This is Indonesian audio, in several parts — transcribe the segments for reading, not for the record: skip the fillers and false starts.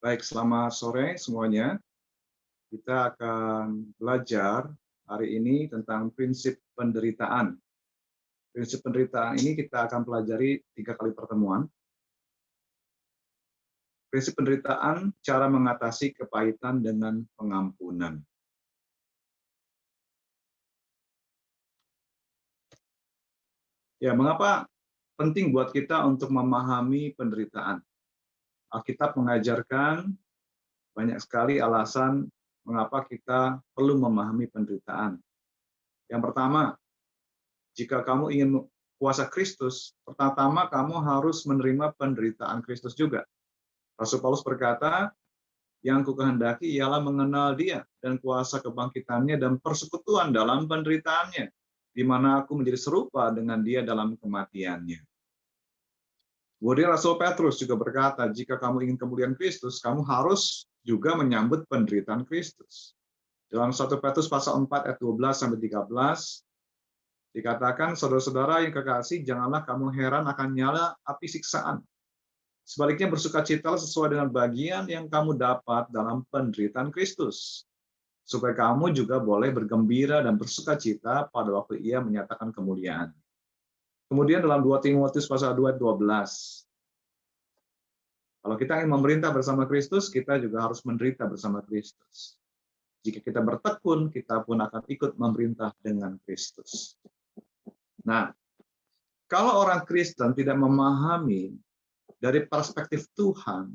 Baik, selamat sore semuanya. Kita akan belajar hari ini tentang prinsip penderitaan. Prinsip penderitaan ini kita akan pelajari 3 kali pertemuan. Prinsip penderitaan, cara mengatasi kepahitan dengan pengampunan. Ya, mengapa penting buat kita untuk memahami penderitaan? Alkitab mengajarkan banyak sekali alasan mengapa kita perlu memahami penderitaan. Yang pertama, jika kamu ingin kuasa Kristus, pertama kamu harus menerima penderitaan Kristus juga. Rasul Paulus berkata, yang kukehendaki ialah mengenal Dia dan kuasa kebangkitannya dan persekutuan dalam penderitaannya, di mana aku menjadi serupa dengan Dia dalam kematiannya. Kemudian Rasul Petrus juga berkata, jika kamu ingin kemuliaan Kristus, kamu harus juga menyambut penderitaan Kristus. Dalam 1 Petrus pasal 4 ayat 12 sampai 13, dikatakan, saudara-saudara yang kekasih, janganlah kamu heran akan nyala api siksaan. Sebaliknya bersukacitalah sesuai dengan bagian yang kamu dapat dalam penderitaan Kristus, supaya kamu juga boleh bergembira dan bersukacita pada waktu Ia menyatakan kemuliaan. Kemudian dalam 2 Timotius pasal 2 ayat 12, kalau kita ingin memerintah bersama Kristus, kita juga harus menderita bersama Kristus. Jika kita bertekun, kita pun akan ikut memerintah dengan Kristus. Nah, kalau orang Kristen tidak memahami dari perspektif Tuhan,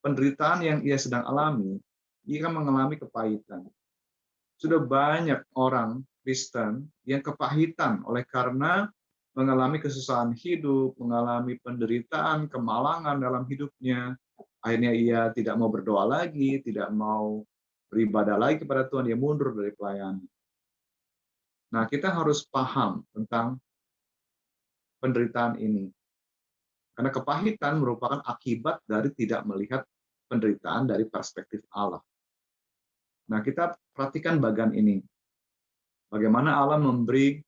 penderitaan yang ia sedang alami, ia akan mengalami kepahitan. Sudah banyak orang Kristen yang kepahitan oleh karena mengalami kesusahan hidup, mengalami penderitaan, kemalangan dalam hidupnya. Akhirnya ia tidak mau berdoa lagi, tidak mau beribadah lagi kepada Tuhan, dia mundur dari pelayanan. Nah, kita harus paham tentang penderitaan ini. Karena kepahitan merupakan akibat dari tidak melihat penderitaan dari perspektif Allah. Nah, kita perhatikan bagian ini. Bagaimana Allah memberi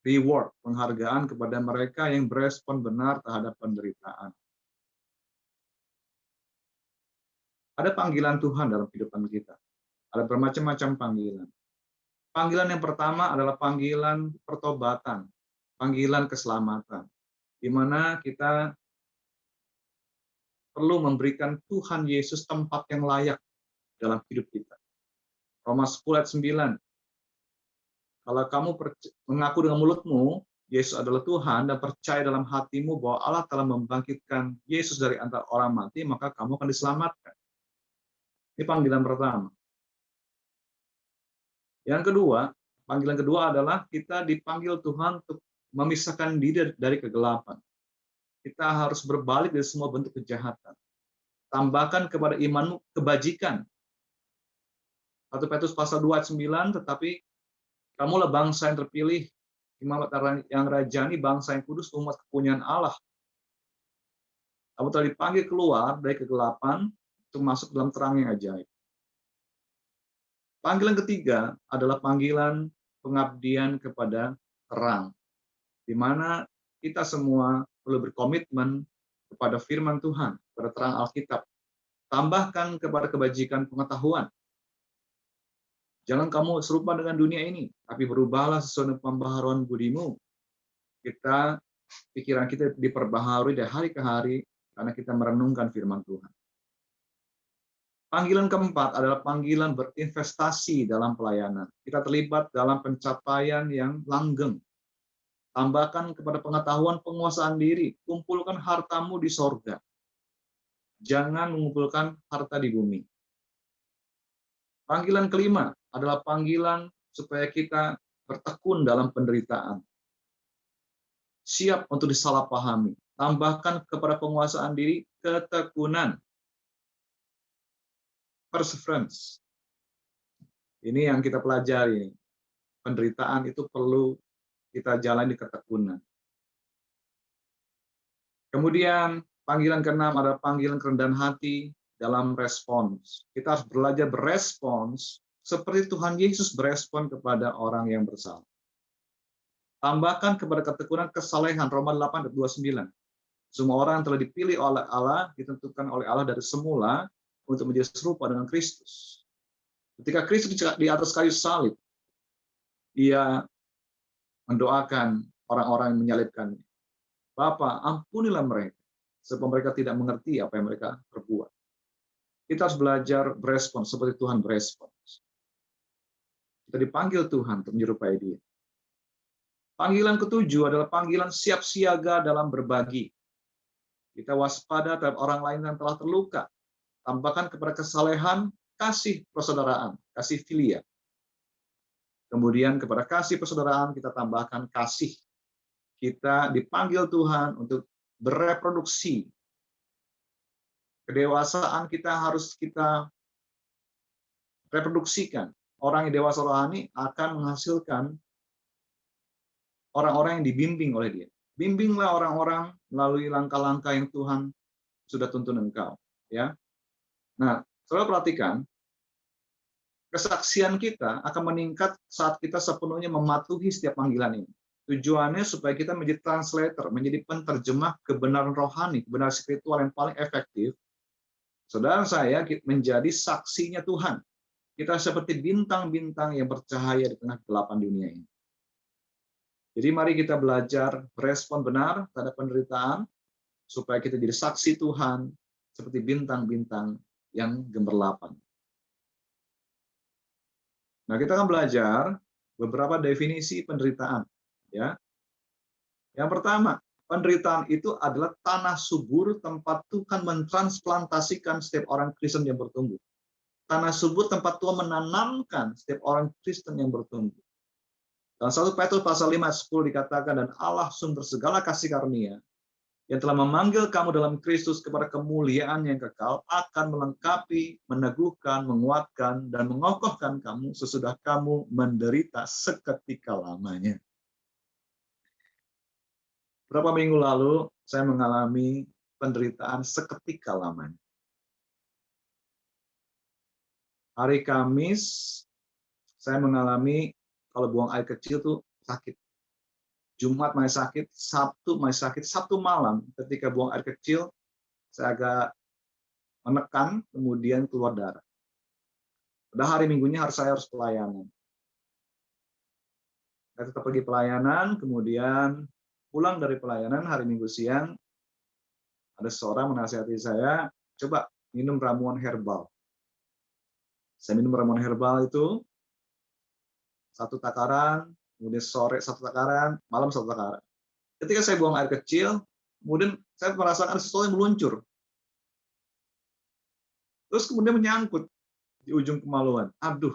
reward, penghargaan kepada mereka yang berespon benar terhadap penderitaan. Ada panggilan Tuhan dalam kehidupan kita. Ada bermacam-macam panggilan. Panggilan yang pertama adalah panggilan pertobatan, panggilan keselamatan, di mana kita perlu memberikan Tuhan Yesus tempat yang layak dalam hidup kita. Roma 10 ayat 9. Kalau kamu mengaku dengan mulutmu Yesus adalah Tuhan dan percaya dalam hatimu bahwa Allah telah membangkitkan Yesus dari antara orang mati, maka kamu akan diselamatkan. Ini panggilan pertama. Yang kedua, panggilan kedua adalah kita dipanggil Tuhan untuk memisahkan diri dari kegelapan. Kita harus berbalik dari semua bentuk kejahatan. Tambahkan kepada imanmu kebajikan. 1 Petrus pasal 2 ayat 9, tetapi kamulah bangsa yang terpilih, imamat yang rajani, bangsa yang kudus, umat kepunyaan Allah. Kamu telah dipanggil keluar dari kegelapan untuk masuk dalam terang yang ajaib. Panggilan ketiga adalah panggilan pengabdian kepada terang, di mana kita semua perlu berkomitmen kepada firman Tuhan, kepada terang Alkitab. Tambahkan kepada kebajikan pengetahuan. Jangan kamu serupa dengan dunia ini, tapi berubahlah sesuai dengan pembaharuan budimu. Pikiran kita diperbaharui dari hari ke hari karena kita merenungkan firman Tuhan. Panggilan keempat adalah panggilan berinvestasi dalam pelayanan. Kita terlibat dalam pencapaian yang langgeng. Tambahkan kepada pengetahuan penguasaan diri. Kumpulkan hartamu di sorga. Jangan mengumpulkan harta di bumi. Panggilan kelima adalah panggilan supaya kita bertekun dalam penderitaan. Siap untuk disalahpahami. Tambahkan kepada penguasaan diri ketekunan. Perseverance. Ini yang kita pelajari. Penderitaan itu perlu kita jalani ketekunan. Kemudian panggilan keenam adalah panggilan kerendahan hati dalam respons. Kita harus belajar berespons seperti Tuhan Yesus berespon kepada orang yang bersalah. Tambahkan kepada ketekunan kesalehan, Roma 8 ayat 29. Semua orang yang telah dipilih oleh Allah, ditentukan oleh Allah dari semula untuk menjadi serupa dengan Kristus. Ketika Kristus di atas kayu salib, ia mendoakan orang-orang yang menyalibkannya. Bapa, ampunilah mereka, sebab mereka tidak mengerti apa yang mereka perbuat. Kita harus belajar berespon seperti Tuhan berespon. Kita dipanggil Tuhan untuk menyerupai Dia. Panggilan ketujuh adalah panggilan siap siaga dalam berbagi. Kita waspada terhadap orang lain yang telah terluka. Tambahkan kepada kesalehan, kasih persaudaraan, kasih filia. Kemudian kepada kasih persaudaraan kita tambahkan kasih. Kita dipanggil Tuhan untuk bereproduksi. Kedewasaan kita harus kita reproduksikan. Orang yang dewasa rohani akan menghasilkan orang-orang yang dibimbing oleh Dia. Bimbinglah orang-orang melalui langkah-langkah yang Tuhan sudah tuntun engkau. Ya. Nah, saudara perhatikan, kesaksian kita akan meningkat saat kita sepenuhnya mematuhi setiap panggilan ini. Tujuannya supaya kita menjadi translator, menjadi penterjemah kebenaran rohani, kebenaran spiritual yang paling efektif. Saudara saya menjadi saksinya Tuhan. Kita seperti bintang-bintang yang bercahaya di tengah kegelapan dunia ini. Jadi mari kita belajar berespon benar terhadap penderitaan, supaya kita jadi saksi Tuhan seperti bintang-bintang yang gemerlapan. Nah, kita akan belajar beberapa definisi penderitaan. Ya. Yang pertama, penderitaan itu adalah tanah subur tempat Tuhan mentransplantasikan setiap orang Kristen yang bertumbuh. Tanah subur tempat Tuhan menanamkan setiap orang Kristen yang bertumbuh. Dalam 1 Petrus pasal 5 ayat 10 dikatakan, dan Allah sumber segala kasih karunia yang telah memanggil kamu dalam Kristus kepada kemuliaan yang kekal akan melengkapi, meneguhkan, menguatkan, dan mengokohkan kamu sesudah kamu menderita seketika lamanya. Berapa minggu lalu saya mengalami penderitaan seketika lamanya. Hari Kamis saya mengalami kalau buang air kecil tuh sakit. Jumat masih sakit, Sabtu masih sakit, Sabtu malam ketika buang air kecil saya agak menekan, kemudian keluar darah. Pada hari Minggunya saya harus pelayanan. Saya tetap pergi pelayanan, kemudian pulang dari pelayanan hari Minggu siang, ada seorang menasihati saya, coba minum ramuan herbal. Saya minum ramuan herbal itu, 1 takaran, kemudian sore 1 takaran, malam 1 takaran. Ketika saya buang air kecil, kemudian saya merasakan sesuatu yang meluncur. Terus kemudian menyangkut di ujung kemaluan. Aduh,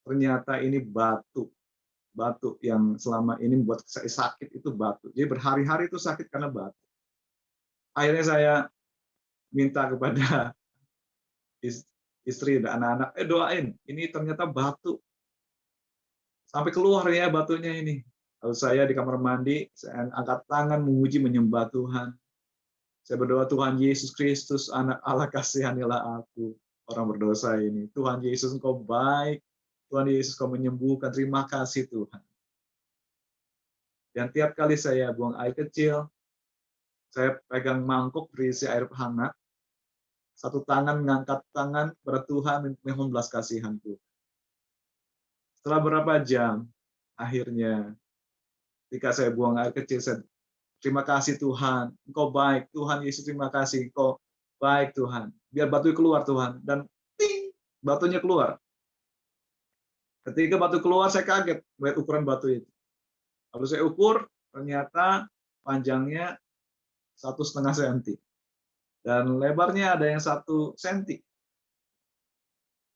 ternyata ini batu. Batu yang selama ini membuat saya sakit itu batu. Jadi berhari-hari itu sakit karena batu. Akhirnya saya minta kepada istri dan anak-anak, doain, ini ternyata batu. Sampai keluar ya batunya ini. Lalu saya di kamar mandi, saya angkat tangan memuji menyembah Tuhan. Saya berdoa, Tuhan Yesus Kristus, anak Allah, kasihanilah aku, orang berdosa ini. Tuhan Yesus, Engkau baik. Tuhan Yesus, Engkau menyembuhkan. Terima kasih Tuhan. Dan tiap kali saya buang air kecil, saya pegang mangkuk berisi air hangat. 1 tangan mengangkat tangan kepada Tuhan, membelas kasihan Tuhan. Setelah berapa jam, akhirnya ketika saya buang air kecil, saya terima kasih Tuhan, Engkau baik. Tuhan Yesus, terima kasih, Engkau baik Tuhan. Biar batu keluar Tuhan. Dan ting, batunya keluar. Ketika batu keluar, saya kaget melihat ukuran batu itu. Lalu saya ukur, ternyata panjangnya 1,5 senti. Dan lebarnya ada yang 1 senti.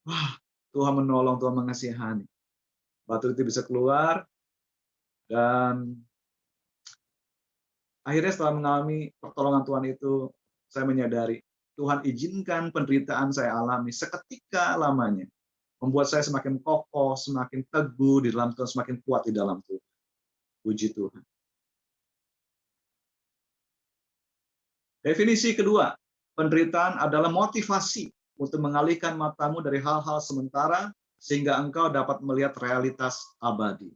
Wah, Tuhan menolong, Tuhan mengasihani. Batu itu bisa keluar, dan akhirnya setelah mengalami pertolongan Tuhan itu, saya menyadari, Tuhan izinkan penderitaan saya alami seketika lamanya, membuat saya semakin kokoh, semakin teguh di dalam Tuhan, semakin kuat di dalam Tuhan. Puji Tuhan. Definisi kedua, penderitaan adalah motivasi untuk mengalihkan matamu dari hal-hal sementara sehingga engkau dapat melihat realitas abadi.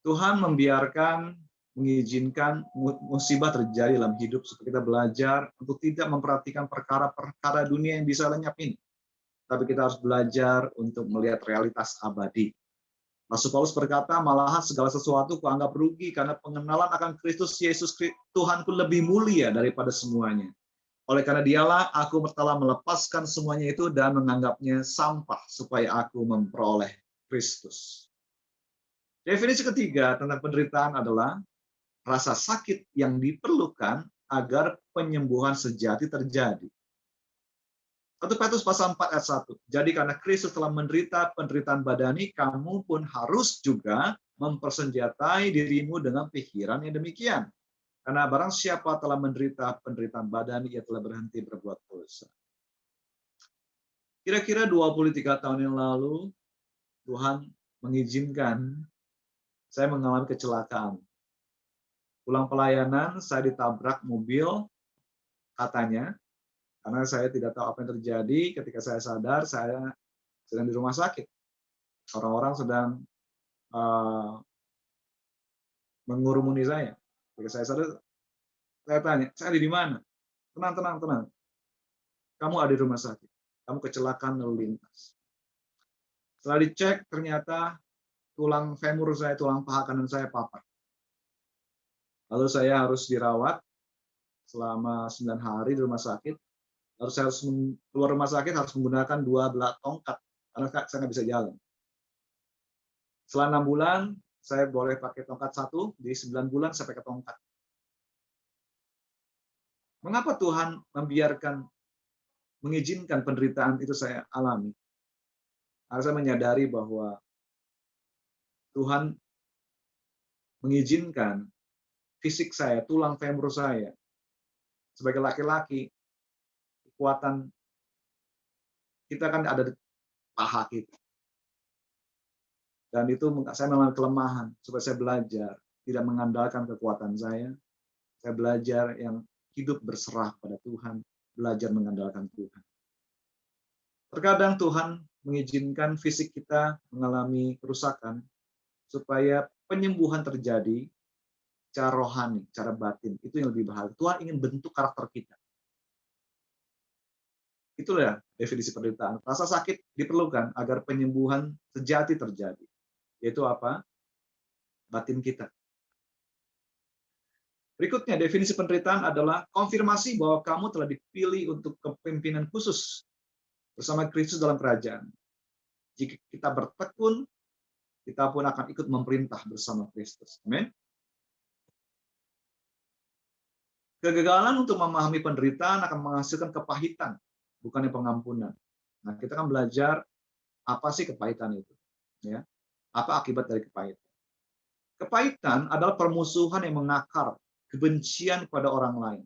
Tuhan membiarkan mengizinkan musibah terjadi dalam hidup supaya kita belajar untuk tidak memperhatikan perkara-perkara dunia yang bisa lenyap ini. Tapi kita harus belajar untuk melihat realitas abadi. Rasul Paulus berkata, malahan segala sesuatu kuanggap rugi karena pengenalan akan Kristus Yesus Tuhanku lebih mulia daripada semuanya. Oleh karena dialah aku telah melepaskan semuanya itu dan menganggapnya sampah supaya aku memperoleh Kristus. Definisi ketiga tentang penderitaan adalah rasa sakit yang diperlukan agar penyembuhan sejati terjadi. 1 Petrus pasal 4 ayat 1. Jadi karena Kristus telah menderita penderitaan badani, kamu pun harus juga mempersenjatai dirimu dengan pikiran yang demikian. Karena barang siapa telah menderita penderitaan badani, ia telah berhenti berbuat dosa. Kira-kira 23 tahun yang lalu, Tuhan mengizinkan saya mengalami kecelakaan. Pulang pelayanan, saya ditabrak mobil, katanya, karena saya tidak tahu apa yang terjadi. Ketika saya sadar, saya sedang di rumah sakit. Orang-orang sedang mengurumuni saya. Ketika saya sadar, saya tanya, saya ada di mana? Tenang, tenang, tenang. Kamu ada di rumah sakit. Kamu kecelakaan lalu lintas. Setelah dicek, ternyata tulang femur saya, tulang paha kanan saya patah. Lalu saya harus dirawat selama 9 hari di rumah sakit. Lalu saya harus keluar rumah sakit, harus menggunakan 2 belah tongkat, karena saya nggak bisa jalan. Setelah 6 bulan, saya boleh pakai tongkat 1, di 9 bulan saya pakai tongkat. Mengapa Tuhan mengizinkan penderitaan itu saya alami? Karena saya menyadari bahwa Tuhan mengizinkan fisik saya, tulang femur saya, sebagai laki-laki, kekuatan kita kan ada di paha kita. Dan itu saya mengalami kelemahan, supaya saya belajar tidak mengandalkan kekuatan saya belajar yang hidup berserah pada Tuhan, belajar mengandalkan Tuhan. Terkadang Tuhan mengizinkan fisik kita mengalami kerusakan supaya penyembuhan terjadi secara rohani, secara batin. Itu yang lebih bahagia. Tuhan ingin bentuk karakter kita. Itulah definisi penderitaan. Rasa sakit diperlukan agar penyembuhan sejati terjadi. Yaitu apa? Batin kita. Berikutnya, definisi penderitaan adalah konfirmasi bahwa kamu telah dipilih untuk kepemimpinan khusus bersama Kristus dalam kerajaan. Jika kita bertekun, kita pun akan ikut memerintah bersama Kristus. Amin. Kegagalan untuk memahami penderitaan akan menghasilkan kepahitan, bukannya pengampunan. Nah, kita kan belajar apa sih kepahitan itu, ya? Apa akibat dari kepahitan? Kepahitan adalah permusuhan yang mengakar, kebencian kepada orang lain.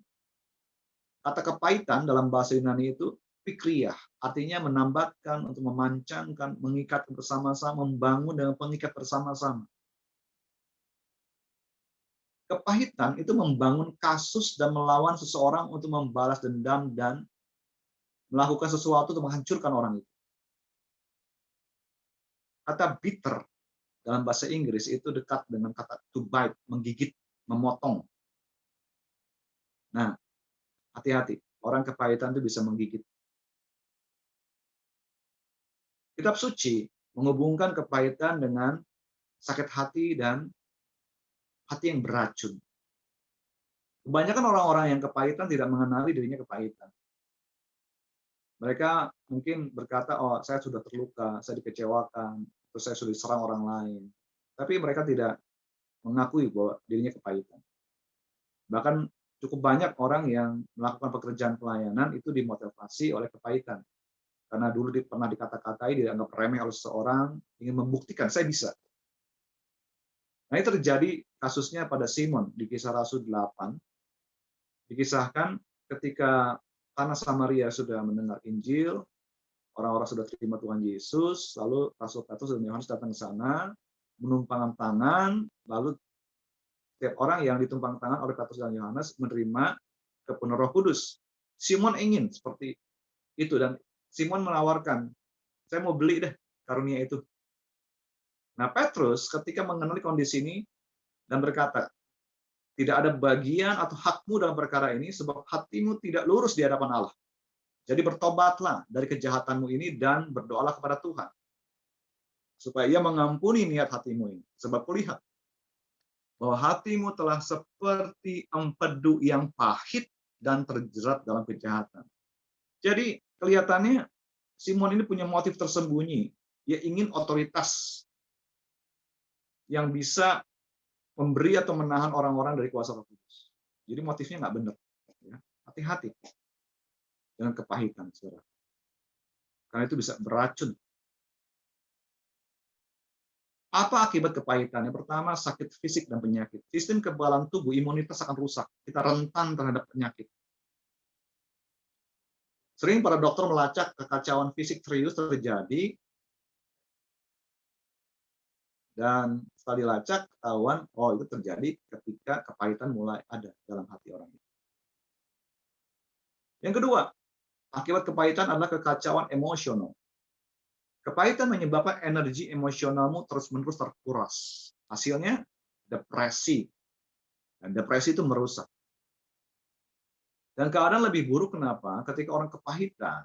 Kata kepahitan dalam bahasa Yunani itu pikriyah, artinya menambatkan, untuk memancangkan, mengikat bersama-sama, membangun dengan pengikat bersama-sama. Kepahitan itu membangun kasus dan melawan seseorang untuk membalas dendam dan melakukan sesuatu untuk menghancurkan orang itu. Kata bitter dalam bahasa Inggris itu dekat dengan kata to bite, menggigit, memotong. Nah, hati-hati, orang kepahitan itu bisa menggigit. Kitab suci menghubungkan kepahitan dengan sakit hati dan hati yang beracun. Kebanyakan orang-orang yang kepahitan tidak mengenali dirinya kepahitan. Mereka mungkin berkata, oh saya sudah terluka, saya dikecewakan, atau saya sudah diserang orang lain. Tapi mereka tidak mengakui bahwa dirinya kepahitan. Bahkan cukup banyak orang yang melakukan pekerjaan pelayanan itu dimotivasi oleh kepahitan. Karena dulu pernah dikata-katai, dianggap remeh oleh seseorang, ingin membuktikan, saya bisa. Nah, ini terjadi kasusnya pada Simon di Kisah Rasul 8. Dikisahkan ketika tanah Samaria sudah mendengar Injil, orang-orang sudah terima Tuhan Yesus, lalu Rasul Petrus dan Yohanes datang ke sana, menumpangkan tangan, lalu setiap orang yang ditumpang tangan oleh Petrus dan Yohanes menerima kepenuhan Roh Kudus. Simon ingin seperti itu, dan Simon menawarkan, saya mau beli deh karunia itu. Nah, Petrus ketika mengenali kondisi ini dan berkata, Tidak ada bagian atau hakmu dalam perkara ini, sebab hatimu tidak lurus di hadapan Allah. Jadi bertobatlah dari kejahatanmu ini dan berdoalah kepada Tuhan, supaya Ia mengampuni niat hatimu ini. Sebab kulihat bahwa hatimu telah seperti empedu yang pahit dan terjerat dalam kejahatan. Jadi kelihatannya Simon ini punya motif tersembunyi. Dia ingin otoritas yang bisa memberi atau menahan orang-orang dari kuasa Roh Kudus. Jadi motifnya nggak benar. Ya. Hati-hati dengan kepahitan, saudara. Karena itu bisa beracun. Apa akibat kepahitan? Yang pertama, sakit fisik dan penyakit. Sistem kekebalan tubuh, imunitas akan rusak. Kita rentan terhadap penyakit. Sering para dokter melacak kekacauan fisik serius terjadi, dan setelah dilacak, ketahuan, oh itu terjadi ketika kepahitan mulai ada dalam hati orang itu. Yang kedua, akibat kepahitan adalah kekacauan emosional. Kepahitan menyebabkan energi emosionalmu terus-menerus terkuras. Hasilnya, depresi. Dan depresi itu merusak. Dan keadaan lebih buruk kenapa? Ketika orang kepahitan,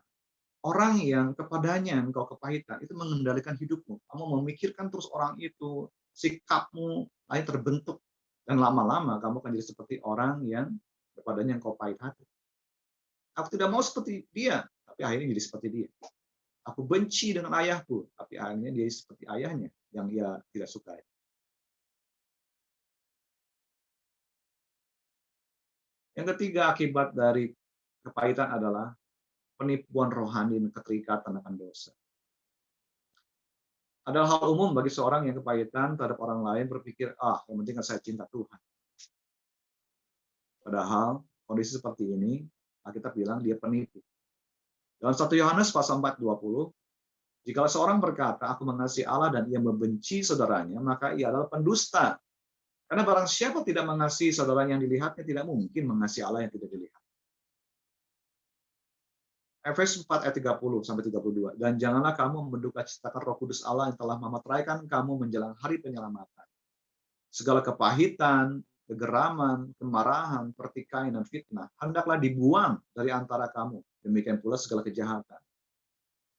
orang yang kepadanya engkau kepahitan, itu mengendalikan hidupmu. Kamu memikirkan terus orang itu, sikapmu lain terbentuk. Dan lama-lama kamu akan jadi seperti orang yang kepadanya engkau pahit hati. Aku tidak mau seperti dia, tapi akhirnya jadi seperti dia. Aku benci dengan ayahku, tapi akhirnya dia seperti ayahnya yang ia tidak sukai. Yang ketiga, akibat dari kepahitan adalah penipuan rohani dan keterikatan akan dosa. Adalah hal umum bagi seorang yang kepahitan terhadap orang lain berpikir, yang penting kan saya cinta Tuhan. Padahal kondisi seperti ini, Alkitab bilang dia penipu. Dalam 1 Yohanes pasal 4:20, jika seorang berkata, aku mengasihi Allah dan ia membenci saudaranya, maka ia adalah pendusta. Karena barang siapa tidak mengasihi saudara yang dilihatnya, tidak mungkin mengasihi Allah yang tidak dilihat. Efesus 4 ayat 30-32. Dan janganlah kamu mendukacitakan Roh Kudus Allah yang telah memeteraikan kamu menjelang hari penyelamatan. Segala kepahitan, kegeraman, kemarahan, pertikaian, dan fitnah hendaklah dibuang dari antara kamu. Demikian pula segala kejahatan.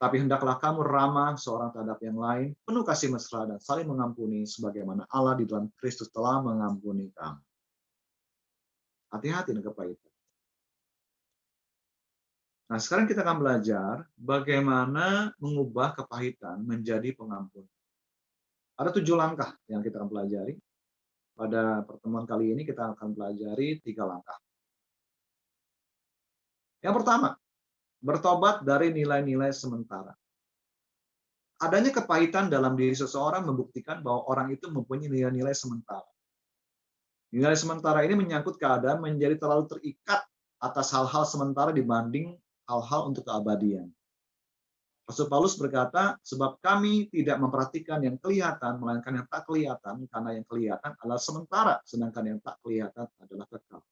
Tapi hendaklah kamu ramah seorang terhadap yang lain, penuh kasih mesra dan saling mengampuni, sebagaimana Allah di dalam Kristus telah mengampuni kamu. Hati-hati dengan kepahitan. Nah, sekarang kita akan belajar bagaimana mengubah kepahitan menjadi pengampun. Ada 7 langkah yang kita akan pelajari. Pada pertemuan kali ini kita akan pelajari 3 langkah. Yang pertama, bertobat dari nilai-nilai sementara. Adanya kepahitan dalam diri seseorang membuktikan bahwa orang itu mempunyai nilai-nilai sementara. Nilai sementara ini menyangkut keadaan menjadi terlalu terikat atas hal-hal sementara dibanding hal-hal untuk keabadian. Rasul Paulus berkata, sebab kami tidak memperhatikan yang kelihatan, melainkan yang tak kelihatan, karena yang kelihatan adalah sementara, sedangkan yang tak kelihatan adalah kekal.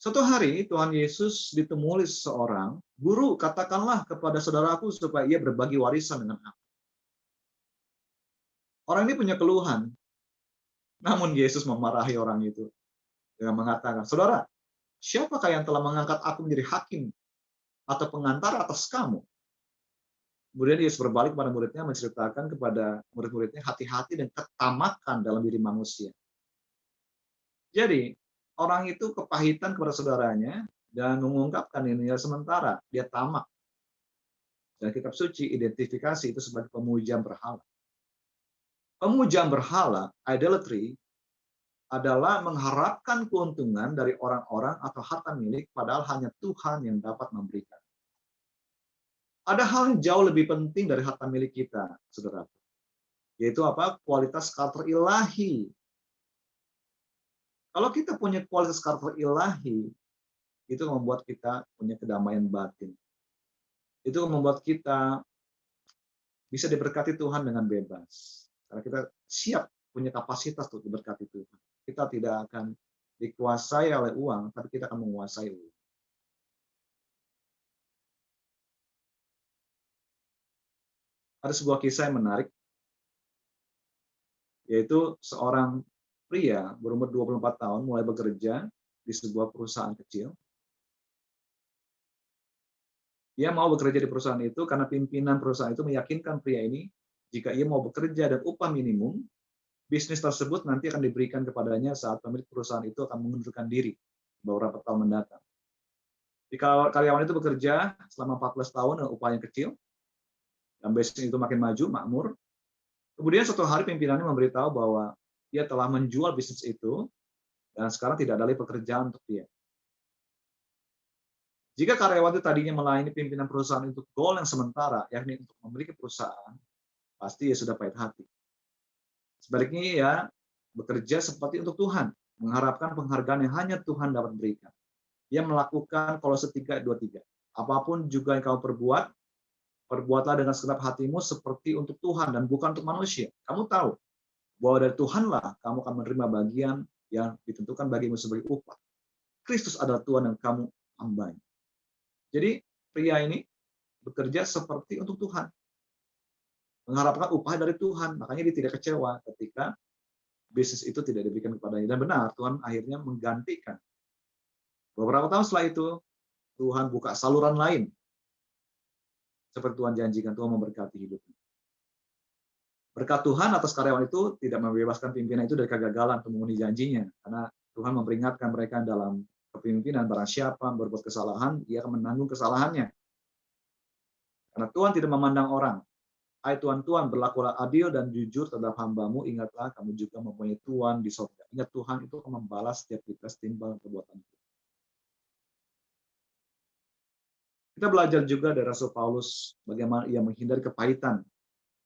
Suatu hari Tuhan Yesus ditemui seorang, guru, katakanlah kepada saudaraku supaya ia berbagi warisan dengan aku. Orang ini punya keluhan, namun Yesus memarahi orang itu dengan mengatakan, saudara, siapakah yang telah mengangkat aku menjadi hakim atau pengantar atas kamu? Kemudian Yesus berbalik kepada muridnya, menceritakan kepada murid-muridnya hati-hati dan ketamakan dalam diri manusia. Jadi, orang itu kepahitan kepada saudaranya dan mengungkapkan nilai sementara. Dia tamak. Dan kitab suci identifikasi itu sebagai pemujaan berhala. Pemujaan berhala, idolatry, adalah mengharapkan keuntungan dari orang-orang atau harta milik, padahal hanya Tuhan yang dapat memberikan. Ada hal yang jauh lebih penting dari harta milik kita, saudara. Yaitu apa? Kualitas karakter ilahi. Kalau kita punya kualitas karakter ilahi, itu membuat kita punya kedamaian batin. Itu membuat kita bisa diberkati Tuhan dengan bebas. Karena kita siap punya kapasitas untuk diberkati Tuhan. Kita tidak akan dikuasai oleh uang, tapi kita akan menguasai uang. Ada sebuah kisah yang menarik, yaitu seorang pria berumur 24 tahun mulai bekerja di sebuah perusahaan kecil. Dia mau bekerja di perusahaan itu karena pimpinan perusahaan itu meyakinkan pria ini jika ia mau bekerja dan upah minimum, bisnis tersebut nanti akan diberikan kepadanya saat pemilik perusahaan itu akan mengundurkan diri beberapa tahun mendatang. Jika karyawan itu bekerja selama 14 tahun dengan upah yang kecil, dan bisnis itu makin maju, makmur, kemudian suatu hari pimpinannya memberitahu bahwa dia telah menjual bisnis itu dan sekarang tidak ada lagi pekerjaan untuk dia. Jika karyawan itu tadinya melayani pimpinan perusahaan untuk goal yang sementara, yakni untuk memiliki perusahaan, pasti ia sudah pahit hati. Sebaliknya ia bekerja seperti untuk Tuhan, mengharapkan penghargaan yang hanya Tuhan dapat berikan. Ia melakukan Kolose 3:23. Apapun juga yang kamu perbuat, perbuatlah dengan segenap hatimu seperti untuk Tuhan dan bukan untuk manusia. Kamu tahu bahwa dari Tuhanlah kamu akan menerima bagian yang ditentukan bagimu sebagai upah. Kristus adalah Tuhan yang kamu hambai. Jadi pria ini bekerja seperti untuk Tuhan, mengharapkan upah dari Tuhan. Makanya dia tidak kecewa ketika bisnis itu tidak diberikan kepadanya. Dan benar, Tuhan akhirnya menggantikan. Beberapa tahun setelah itu, Tuhan buka saluran lain. Seperti Tuhan janjikan, Tuhan memberkati hidupnya. Berkat Tuhan atas karyawan itu tidak membebaskan pimpinan itu dari kegagalan untuk memenuhi janjinya. Karena Tuhan memperingatkan mereka dalam kepemimpinan, barang siapa berbuat kesalahan, ia akan menanggung kesalahannya. Karena Tuhan tidak memandang orang. Hai Tuhan, Tuhan, berlakulah adil dan jujur terhadap hamba-Mu, ingatlah kamu juga mempunyai Tuhan di sorga. Ingat Tuhan itu akan membalas setiap kita setimbang perbuatan kita. Kita belajar juga dari Rasul Paulus bagaimana ia menghindari kepahitan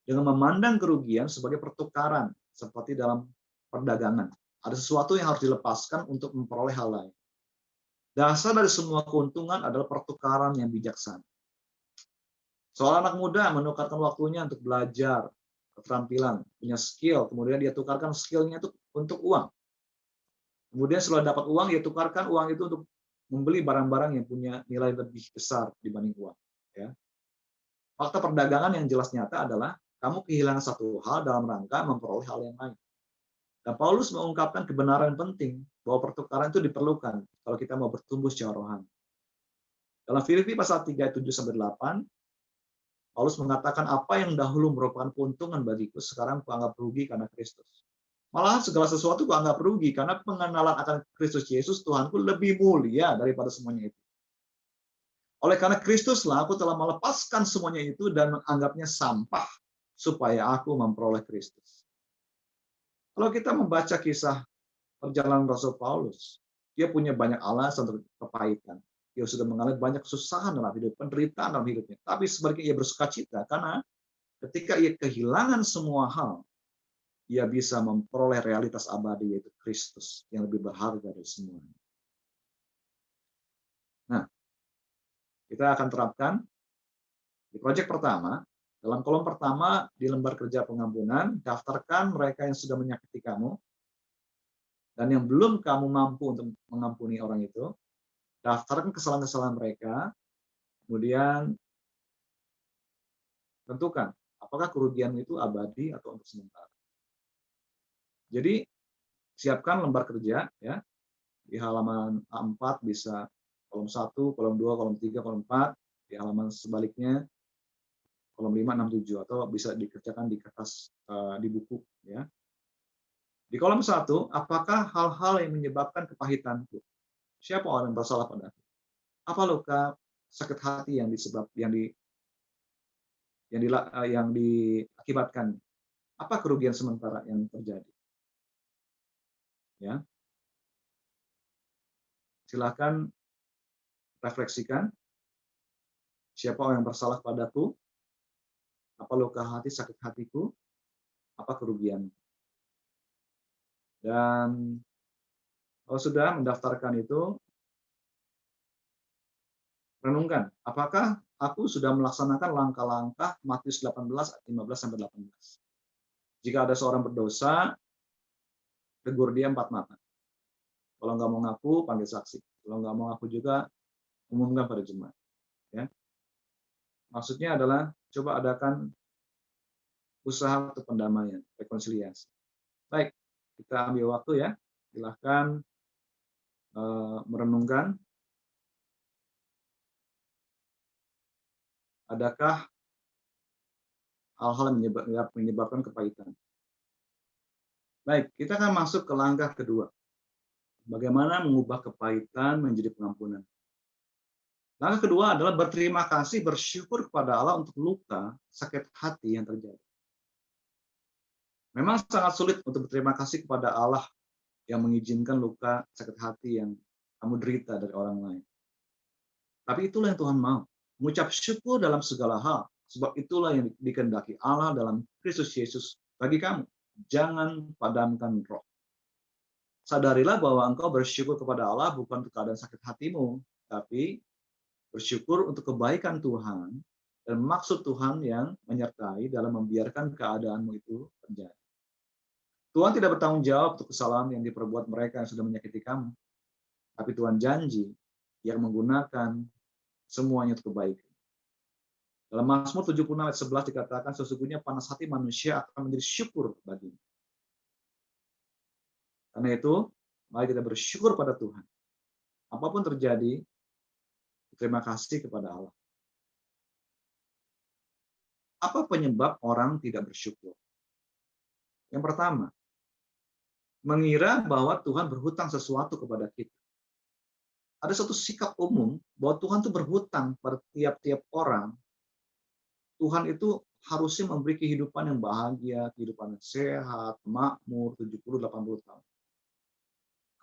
dengan memandang kerugian sebagai pertukaran seperti dalam perdagangan. Ada sesuatu yang harus dilepaskan untuk memperoleh hal lain. Dasar dari semua keuntungan adalah pertukaran yang bijaksana. Seorang anak muda menukarkan waktunya untuk belajar, keterampilan, punya skill, kemudian dia tukarkan skillnya itu untuk uang. Kemudian setelah dapat uang, dia tukarkan uang itu untuk membeli barang-barang yang punya nilai lebih besar dibanding uang. Ya. Fakta perdagangan yang jelas nyata adalah kamu kehilangan satu hal dalam rangka memperoleh hal yang lain. Dan Paulus mengungkapkan kebenaran penting bahwa pertukaran itu diperlukan kalau kita mau bertumbuh secara rohani. Dalam Filipi pasal 3, 7-8, Paulus mengatakan apa yang dahulu merupakan keuntungan bagiku, sekarang kuanggap rugi karena Kristus. Malahan segala sesuatu kuanggap rugi karena pengenalan akan Kristus Yesus Tuhanku lebih mulia daripada semuanya itu. Oleh karena Kristuslah aku telah melepaskan semuanya itu dan menganggapnya sampah supaya aku memperoleh Kristus. Kalau kita membaca kisah perjalanan Rasul Paulus, dia punya banyak alasan untuk kepahitan. Dia sudah mengalami banyak kesusahan dalam hidup, penderitaan dalam hidupnya. Tapi sebaliknya ia bersukacita karena ketika ia kehilangan semua hal, ia bisa memperoleh realitas abadi yaitu Kristus yang lebih berharga dari semuanya. Nah, kita akan terapkan di proyek pertama. Dalam kolom pertama di lembar kerja pengampunan, daftarkan mereka yang sudah menyakiti kamu dan yang belum kamu mampu untuk mengampuni orang itu. Daftarkan kesalahan-kesalahan mereka, kemudian tentukan apakah kerugian itu abadi atau untuk sementara. Jadi siapkan lembar kerja ya. Di halaman A4 bisa kolom 1, kolom 2, kolom 3, kolom 4, di halaman sebaliknya kolom 5, 6, 7 atau bisa dikerjakan di kertas di buku ya. Di kolom 1, apakah hal-hal yang menyebabkan kepahitanku? Siapa orang yang bersalah padaku? Apa luka sakit hati yang yang diakibatkan? Apa kerugian sementara yang terjadi? Ya. Silakan refleksikan siapa orang yang bersalah padaku, apa luka hati, sakit hatiku, apa kerugian. Dan kalau sudah mendaftarkan itu, renungkan, apakah aku sudah melaksanakan langkah-langkah Matius 18 ayat 15-18. Jika ada seorang berdosa, tegur dia 4 mata. Kalau nggak mau ngaku, panggil saksi. Kalau nggak mau ngaku juga, umumkan pada jemaat. Ya. Maksudnya adalah coba adakan usaha untuk pendamaian, rekonsiliasi. Baik, Kita ambil waktu ya, silahkan merenungkan, adakah hal-hal yang menyebabkan kepahitan. Baik, kita akan masuk ke langkah kedua. Bagaimana mengubah kepahitan menjadi pengampunan. Langkah kedua adalah berterima kasih, bersyukur kepada Allah untuk luka, sakit hati yang terjadi. Memang sangat sulit untuk berterima kasih kepada Allah yang mengizinkan luka, sakit hati yang kamu derita dari orang lain. Tapi itulah yang Tuhan mau. Mengucap syukur dalam segala hal. Sebab itulah yang dikehendaki Allah dalam Kristus Yesus bagi kamu. Jangan padamkan roh. Sadarilah bahwa engkau bersyukur kepada Allah bukan untuk keadaan sakit hatimu, tapi bersyukur untuk kebaikan Tuhan dan maksud Tuhan yang menyertai dalam membiarkan keadaanmu itu terjadi. Tuhan tidak bertanggung jawab untuk kesalahan yang diperbuat mereka yang sudah menyakiti kamu. Tapi Tuhan janji yang menggunakan semuanya untuk kebaikan. Dalam Mazmur 76 ayat 11 dikatakan, sesungguhnya panas hati manusia akan menjadi syukur baginya. Karena itu, mari kita bersyukur pada Tuhan. Apapun terjadi, terima kasih kepada Allah. Apa penyebab orang tidak bersyukur? Yang pertama, mengira bahwa Tuhan berhutang sesuatu kepada kita. Ada satu sikap umum bahwa Tuhan itu berhutang pada tiap-tiap orang. Tuhan itu harusnya memberi kehidupan yang bahagia, kehidupan yang sehat, makmur, 70-80 tahun.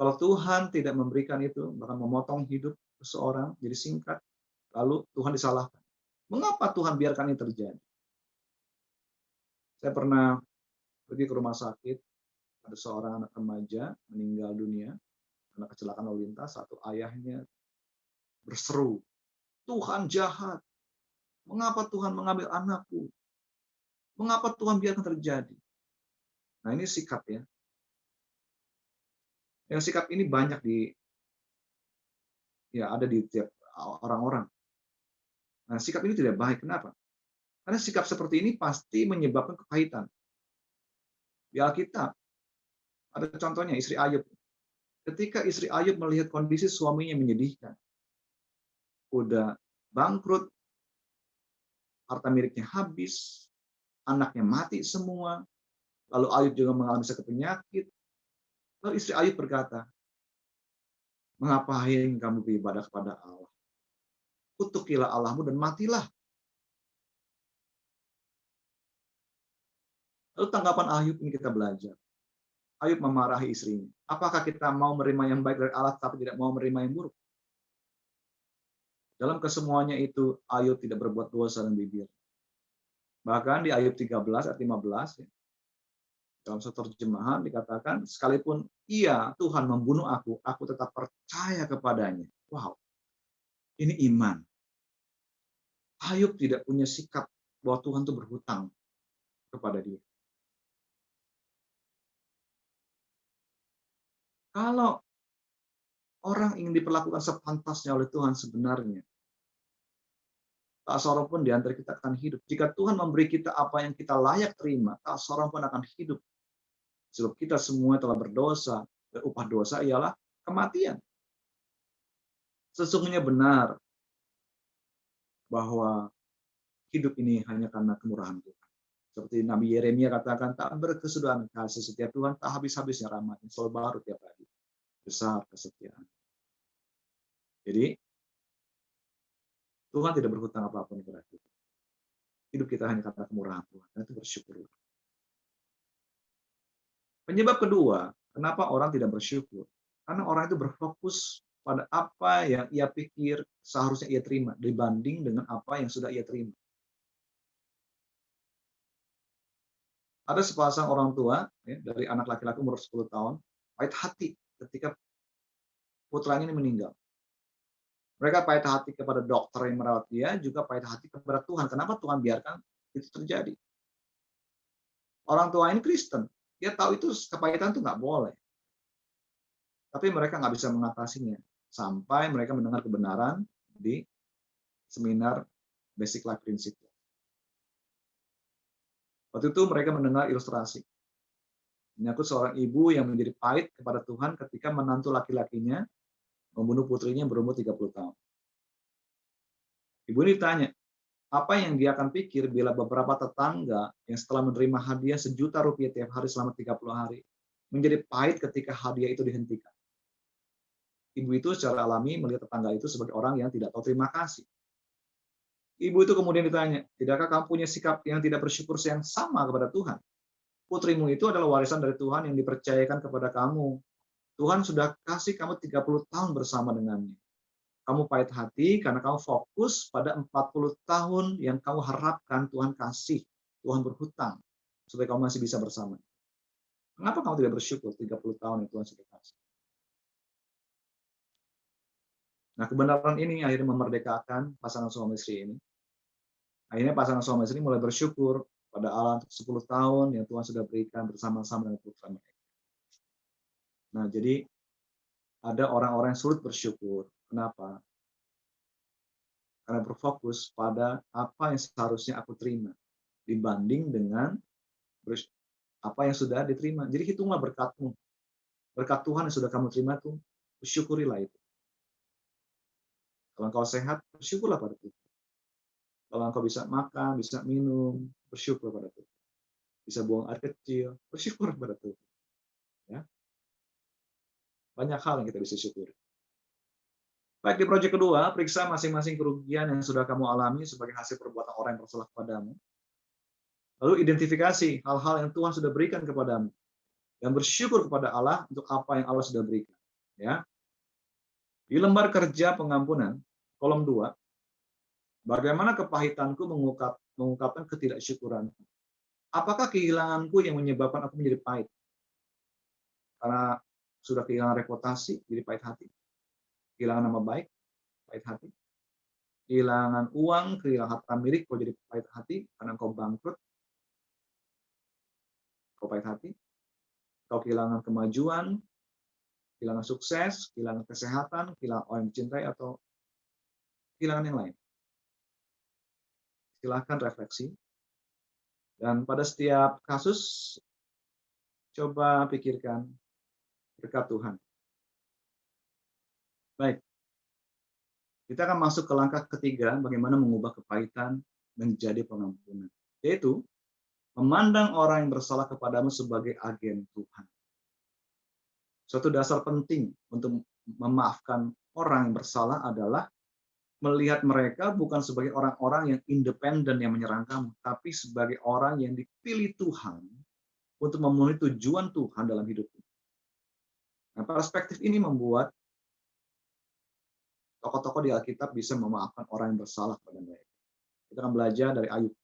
Kalau Tuhan tidak memberikan itu, bahkan memotong hidup seseorang jadi singkat, lalu Tuhan disalahkan. Mengapa Tuhan biarkan ini terjadi? Saya pernah pergi ke rumah sakit, ada seorang anak remaja meninggal dunia karena kecelakaan lalu lintas. Satu ayahnya berseru, Tuhan jahat. Mengapa Tuhan mengambil anakku? Mengapa Tuhan biarkan terjadi? Nah, ini sikap ya. Yang sikap ini banyak ada di tiap orang-orang. Nah, sikap ini tidak baik. Kenapa? Karena sikap seperti ini pasti menyebabkan kepahitan. Di Alkitab ada contohnya istri Ayub. Ketika istri Ayub melihat kondisi suaminya menyedihkan, udah bangkrut, harta miliknya habis, anaknya mati semua, lalu Ayub juga mengalami sakit penyakit. Lalu istri Ayub berkata, mengapain kamu beribadah kepada Allah? Kutukilah Allahmu dan matilah. Lalu tanggapan Ayub ini kita belajar. Ayub memarahi istrinya. Apakah kita mau menerima yang baik dari Allah tapi tidak mau menerima yang buruk? Dalam kesemuanya itu Ayub tidak berbuat dosa dan bibir. Bahkan di Ayub 13 ayat 15 ya, dalam satu terjemahan dikatakan, sekalipun ia Tuhan membunuh aku tetap percaya kepadanya. Wow, ini iman. Ayub tidak punya sikap bahwa Tuhan itu berhutang kepada dia. Kalau orang ingin diperlakukan sepantasnya oleh Tuhan sebenarnya, tak seorang pun di antara kita akan hidup. Jika Tuhan memberi kita apa yang kita layak terima, tak seorang pun akan hidup. Sebab kita semua telah berdosa, dan upah dosa ialah kematian. Sesungguhnya benar bahwa hidup ini hanya karena kemurahan Tuhan. Seperti Nabi Yeremia katakan, tak berkesudahan kasih setiap Tuhan, tak habis-habisnya rahmat-Nya, selalu baru tiap hari. Besar kesetiaan. Jadi, Tuhan tidak berhutang apapun kepada kita. Hidup kita hanya karena kemurahan Tuhan. Dan itu bersyukur. Penyebab kedua, kenapa orang tidak bersyukur? Karena orang itu berfokus pada apa yang ia pikir seharusnya ia terima dibanding dengan apa yang sudah ia terima. Ada sepasang orang tua ya, dari anak laki-laki umur 10 tahun, pahit hati ketika putranya ini meninggal. Mereka pahit hati kepada dokter yang merawat dia, juga pahit hati kepada Tuhan. Kenapa Tuhan biarkan itu terjadi? Orang tua ini Kristen, dia tahu itu kepahitan itu nggak boleh. Tapi mereka nggak bisa mengatasinya sampai mereka mendengar kebenaran di seminar Basic Life Principle. Waktu itu mereka mendengar ilustrasi. Menyangkut seorang ibu yang menjadi pahit kepada Tuhan ketika menantu laki-lakinya membunuh putrinya yang berumur 30 tahun. Ibu ini ditanya, apa yang dia akan pikir bila beberapa tetangga yang setelah menerima hadiah Rp1.000.000 tiap hari selama 30 hari menjadi pahit ketika hadiah itu dihentikan. Ibu itu secara alami melihat tetangga itu sebagai orang yang tidak tahu terima kasih. Ibu itu kemudian ditanya, tidakkah kamu punya sikap yang tidak bersyukur yang sama kepada Tuhan? Putrimu itu adalah warisan dari Tuhan yang dipercayakan kepada kamu. Tuhan sudah kasih kamu 30 tahun bersama dengannya. Kamu pahit hati karena kamu fokus pada 40 tahun yang kamu harapkan Tuhan kasih. Tuhan berhutang supaya kamu masih bisa bersama. Kenapa kamu tidak bersyukur 30 tahun yang Tuhan sudah kasih? Nah, kebenaran ini akhirnya memerdekakan pasangan suami istri ini. Akhirnya pasangan suami istri mulai bersyukur pada Allah untuk 10 tahun yang Tuhan sudah berikan bersama-sama dengan putra mereka. Nah, jadi ada orang-orang yang sulit bersyukur. Kenapa? Karena berfokus pada apa yang seharusnya aku terima dibanding dengan apa yang sudah diterima. Jadi hitunglah berkatmu. Berkat Tuhan yang sudah kamu terima tuh, bersyukurilah itu. Kalau engkau sehat, bersyukurlah pada Tuhan. Kalau engkau bisa makan, bisa minum, bersyukur pada Tuhan. Bisa buang air kecil, bersyukur pada Tuhan. Ya. Banyak hal yang kita bisa syukuri. Baik, di proyek kedua, periksa masing-masing kerugian yang sudah kamu alami sebagai hasil perbuatan orang yang bersalah kepadamu. Lalu identifikasi hal-hal yang Tuhan sudah berikan kepadamu. Dan bersyukur kepada Allah untuk apa yang Allah sudah berikan. Ya. Di lembar kerja pengampunan, kolom 2, bagaimana kepahitanku mengungkapkan ketidaksyukuranku? Apakah kehilanganku yang menyebabkan aku menjadi pahit? Karena sudah kehilangan reputasi, jadi pahit hati. Kehilangan nama baik, pahit hati. Kehilangan uang, kehilangan harta milik, kau jadi pahit hati karena kau bangkrut, kau pahit hati. Kau kehilangan kemajuan, kehilangan sukses, kehilangan kesehatan, kehilangan orang yang dicintai, atau kehilangan yang lain. Silahkan refleksi. Dan pada setiap kasus, coba pikirkan berkat Tuhan. Baik, kita akan masuk ke langkah ketiga, bagaimana mengubah kepahitan menjadi pengampunan. Yaitu, memandang orang yang bersalah kepadamu sebagai agen Tuhan. Suatu dasar penting untuk memaafkan orang yang bersalah adalah melihat mereka bukan sebagai orang-orang yang independen yang menyerang kamu, tapi sebagai orang yang dipilih Tuhan untuk memenuhi tujuan Tuhan dalam hidupmu. Nah, perspektif ini membuat tokoh-tokoh di Alkitab bisa memaafkan orang yang bersalah pada mereka. Kita akan belajar dari Ayub.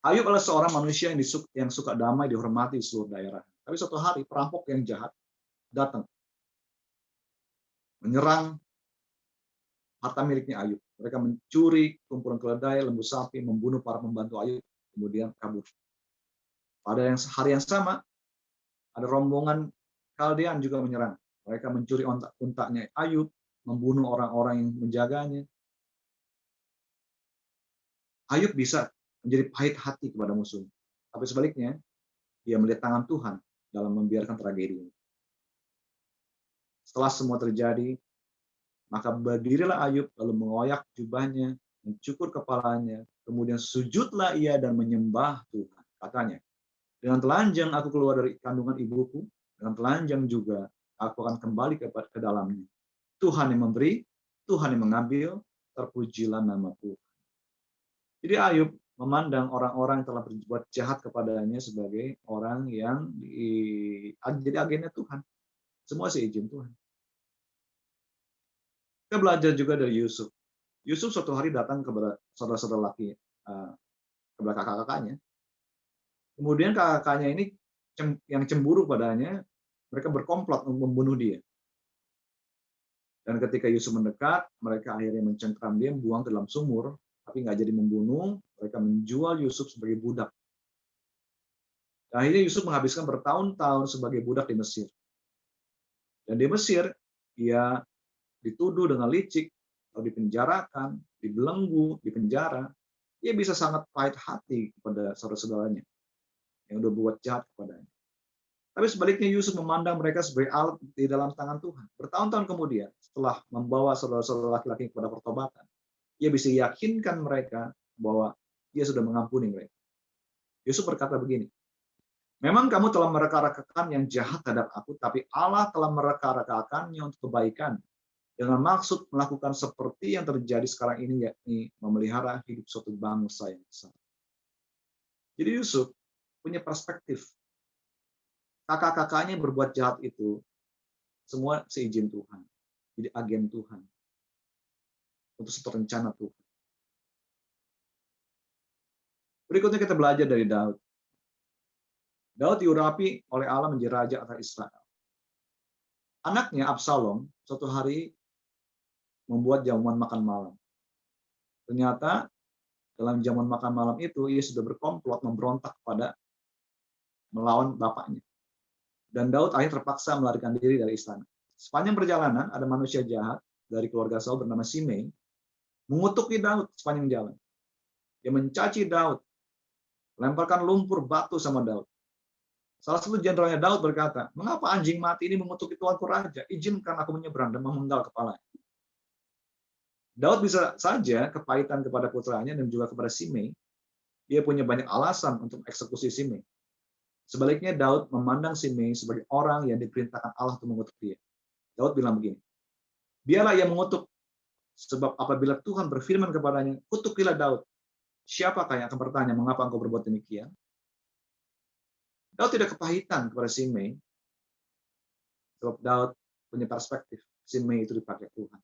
Ayub adalah seorang manusia yang suka damai, dihormati di seluruh daerah. Tapi suatu hari perampok yang jahat datang menyerang harta miliknya Ayub. Mereka mencuri kumpulan keledai, lembu sapi, membunuh para pembantu Ayub, kemudian kabur. Pada hari yang sama, ada rombongan Kaldean juga menyerang. Mereka mencuri unta-untanya Ayub, membunuh orang-orang yang menjaganya. Ayub bisa menjadi pahit hati kepada musuh. Tapi sebaliknya, dia melihat tangan Tuhan dalam membiarkan tragedi ini. Setelah semua terjadi, maka berdirilah Ayub lalu mengoyak jubahnya, mencukur kepalanya, kemudian sujudlah ia dan menyembah Tuhan. Katanya, dengan telanjang aku keluar dari kandungan ibuku, dengan telanjang juga aku akan kembali ke dalamnya. Tuhan yang memberi, Tuhan yang mengambil, terpujilah nama Tuhan. Jadi Ayub memandang orang-orang yang telah berbuat jahat kepadanya sebagai orang yang jadi agennya Tuhan. Semua seizin Tuhan. Kita belajar juga dari Yusuf. Yusuf suatu hari datang kepada saudara-saudara laki, kepada kakak-kakaknya. Kemudian kakak-kakaknya ini yang cemburu padanya, mereka berkomplot untuk membunuh dia. Dan ketika Yusuf mendekat, mereka akhirnya mencengkram dia, buang ke dalam sumur, tapi nggak jadi membunuh, mereka menjual Yusuf sebagai budak. Dan akhirnya Yusuf menghabiskan bertahun-tahun sebagai budak di Mesir. Dan di Mesir, ia dituduh dengan licik, atau dipenjarakan, dibelenggu, dipenjara. Ia bisa sangat pahit hati kepada saudara-saudaranya. yang udah buat jahat kepadanya. Tapi sebaliknya Yusuf memandang mereka sebagai alat di dalam tangan Tuhan. Bertahun-tahun kemudian, setelah membawa saudara-saudara laki-laki kepada pertobatan, ia bisa yakinkan mereka bahwa dia sudah mengampuni mereka. Yusuf berkata begini, memang kamu telah mereka-rekakan yang jahat terhadap aku, tapi Allah telah mereka-rekakannya untuk kebaikan, dengan maksud melakukan seperti yang terjadi sekarang ini, yakni memelihara hidup suatu bangsa yang besar. Jadi Yusuf punya perspektif. Kakak-kakaknya berbuat jahat itu, semua seizin Tuhan. Jadi agen Tuhan. Untuk satu rencana Tuhan. Berikutnya kita belajar dari Daud. Daud diurapi oleh Allah menjadi raja atas Israel. Anaknya Absalom suatu hari membuat jamuan makan malam. Ternyata dalam jamuan makan malam itu ia sudah berkomplot memberontak kepada melawan bapaknya. Dan Daud akhirnya terpaksa melarikan diri dari istana. Sepanjang perjalanan ada manusia jahat dari keluarga Saul bernama Simei mengutuki Daud sepanjang jalan. Dia mencaci Daud, lemparkan lumpur batu sama Daud. Salah satu jenderalnya Daud berkata, mengapa anjing mati ini mengutuki tuanku raja? Izinkan aku menyeberang dan memenggal kepalanya. Daud bisa saja kepahitan kepada putranya dan juga kepada Simei. Dia punya banyak alasan untuk eksekusi Simei. Sebaliknya Daud memandang Simei sebagai orang yang diperintahkan Allah untuk mengutuk dia. Daud bilang begini, biarlah ia mengutuk, sebab apabila Tuhan berfirman kepadanya, kutukilah Daud. Siapakah yang akan bertanya, mengapa engkau berbuat demikian? Daud tidak kepahitan kepada Simei, sebab Daud punya perspektif. Simei itu dipakai Tuhan.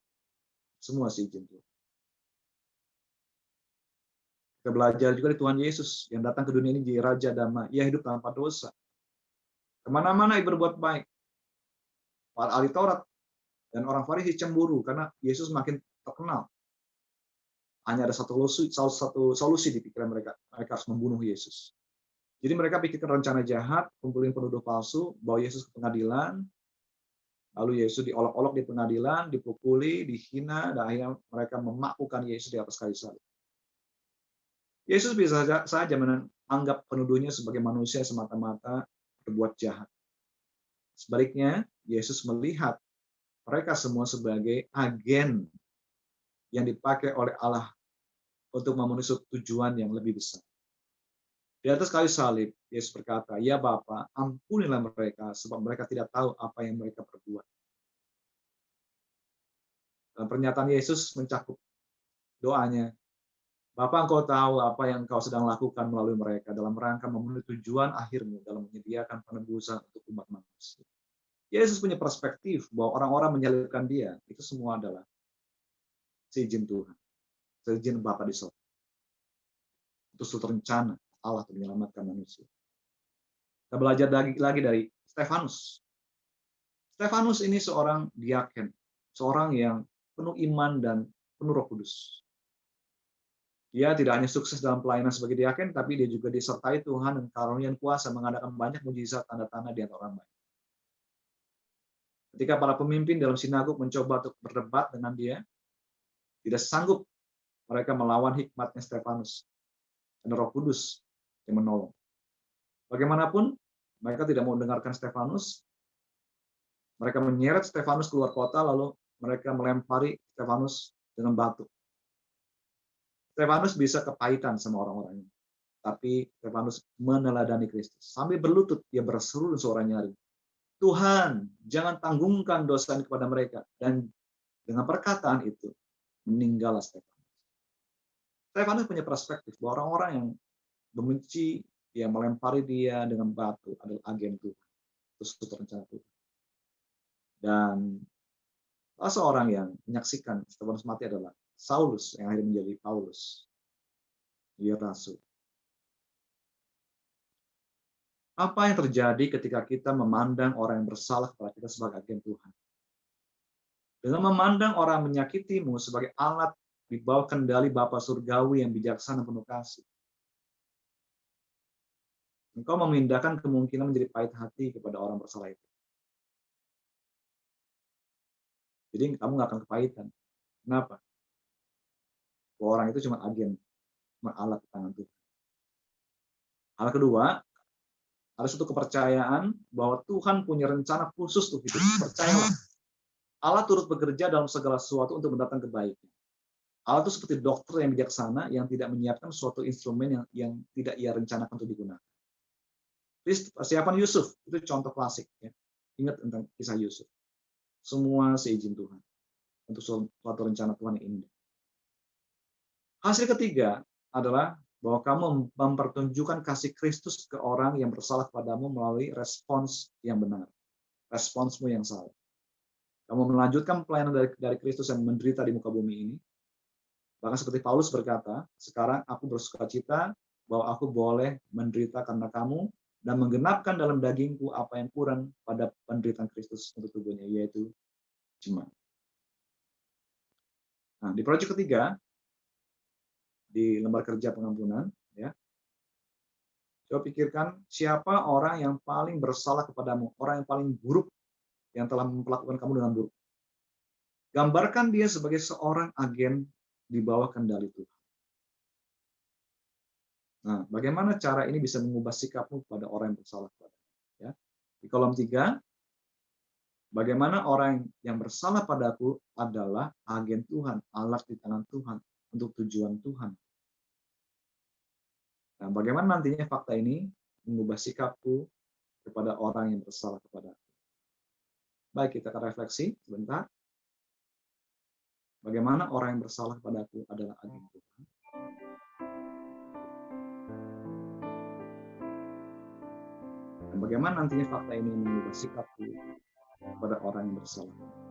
Semua seizin Tuhan. Kita belajar juga dari Tuhan Yesus yang datang ke dunia ini jadi Raja Damai. Ia hidup tanpa dosa. Kemana-mana ia berbuat baik. Para ahli Taurat dan orang Farisi cemburu karena Yesus makin terkenal. Hanya ada satu solusi di pikiran mereka. Mereka harus membunuh Yesus. Jadi mereka pikirkan rencana jahat, kumpulin penuduh palsu, bawa Yesus ke pengadilan, lalu Yesus diolok-olok di pengadilan, dipukuli, dihina, dan akhirnya mereka memakkukan Yesus di atas kayu salib. Yesus bisa saja menganggap penuduhnya sebagai manusia semata-mata berbuat jahat. Sebaliknya, Yesus melihat mereka semua sebagai agen yang dipakai oleh Allah untuk memenuhi tujuan yang lebih besar. Di atas kayu salib, Yesus berkata, ya Bapa, ampunilah mereka, sebab mereka tidak tahu apa yang mereka perbuat. Dan pernyataan Yesus mencakup doanya, Bapa, engkau tahu apa yang engkau sedang lakukan melalui mereka dalam rangka memenuhi tujuan akhirmu dalam menyediakan penebusan untuk umat manusia. Yesus punya perspektif bahwa orang-orang menyalibkan dia, itu semua adalah seizin Tuhan, seizin Bapa di sorga. Itu suatu rencana Allah untuk menyelamatkan manusia. Kita belajar lagi dari Stefanus. Stefanus ini seorang diaken, seorang yang penuh iman dan penuh Roh Kudus. Dia tidak hanya sukses dalam pelayanan sebagai diaken, tapi dia juga disertai Tuhan dan karunia kuasa mengadakan banyak mujizat tanda-tanda di antara orang banyak. Ketika para pemimpin dalam sinagog mencoba untuk berdebat dengan dia, tidak sanggup mereka melawan hikmatnya Stefanus dan Roh Kudus yang menolong. Bagaimanapun, mereka tidak mau mendengarkan Stefanus. Mereka menyeret Stefanus keluar kota, lalu mereka melempari Stefanus dengan batu. Stefanus bisa kepahitan sama orang-orangnya. Tapi Stefanus meneladani Kristus. Sambil berlutut, dia berseru dengan suara nyaring. Tuhan, jangan tanggungkan dosa ini kepada mereka. Dan dengan perkataan itu, meninggallah Stefanus. Stefanus punya perspektif bahwa orang-orang yang membenci, yang melempari dia dengan batu adalah agen Tuhan. Itu suatu rencana Tuhan. Dan salah seorang yang menyaksikan Stefanus mati adalah Saulus yang akhirnya menjadi Paulus. Dia rasul. Apa yang terjadi ketika kita memandang orang yang bersalah kepada kita sebagai agen Tuhan? Dengan memandang orang menyakitimu sebagai alat di bawah kendali Bapa Surgawi yang bijaksana penuh kasih. Engkau memindahkan kemungkinan menjadi pahit hati kepada orang bersalah itu. Jadi kamu nggak akan kepahitan. Kenapa? Orang itu cuma agen, cuma alat di tangan Tuhan. Hal kedua, Ada suatu kepercayaan bahwa Tuhan punya rencana khusus untuk hidup. Percayalah, Allah turut bekerja dalam segala sesuatu untuk mendatangkan kebaikan. Allah itu seperti dokter yang bijaksana yang tidak menyiapkan suatu instrumen yang tidak ia rencanakan untuk digunakan. Persiapan Yusuf itu contoh klasik. Ya. Ingat tentang kisah Yusuf. Semua seizin Tuhan untuk suatu rencana Tuhan yang indah. Hasil ketiga adalah bahwa kamu mempertunjukkan kasih Kristus ke orang yang bersalah padamu melalui respons yang benar. Responsmu yang salah. Kamu melanjutkan pelayanan dari Kristus yang menderita di muka bumi ini. Bahkan seperti Paulus berkata, sekarang aku bersukacita bahwa aku boleh menderita karena kamu dan menggenapkan dalam dagingku apa yang kurang pada penderitaan Kristus untuk tubuhnya, yaitu jemaat. Nah, di proyek ketiga, di lembar kerja pengampunan, ya, coba pikirkan siapa orang yang paling bersalah kepadamu, orang yang paling buruk yang telah memperlakukan kamu dengan buruk. Gambarkan dia sebagai seorang agen di bawah kendali Tuhan. Nah, bagaimana cara ini bisa mengubah sikapmu kepada orang yang bersalah kepadamu? Ya. Di kolom 3, bagaimana orang yang bersalah padaku adalah agen Tuhan, alat di tangan Tuhan untuk tujuan Tuhan. Nah, bagaimana nantinya fakta ini mengubah sikapku kepada orang yang bersalah kepadaku? Baik, kita akan refleksi sebentar. Bagaimana orang yang bersalah kepadaku adalah agen Tuhan. Dan bagaimana nantinya fakta ini mengubah sikapku kepada orang yang bersalah.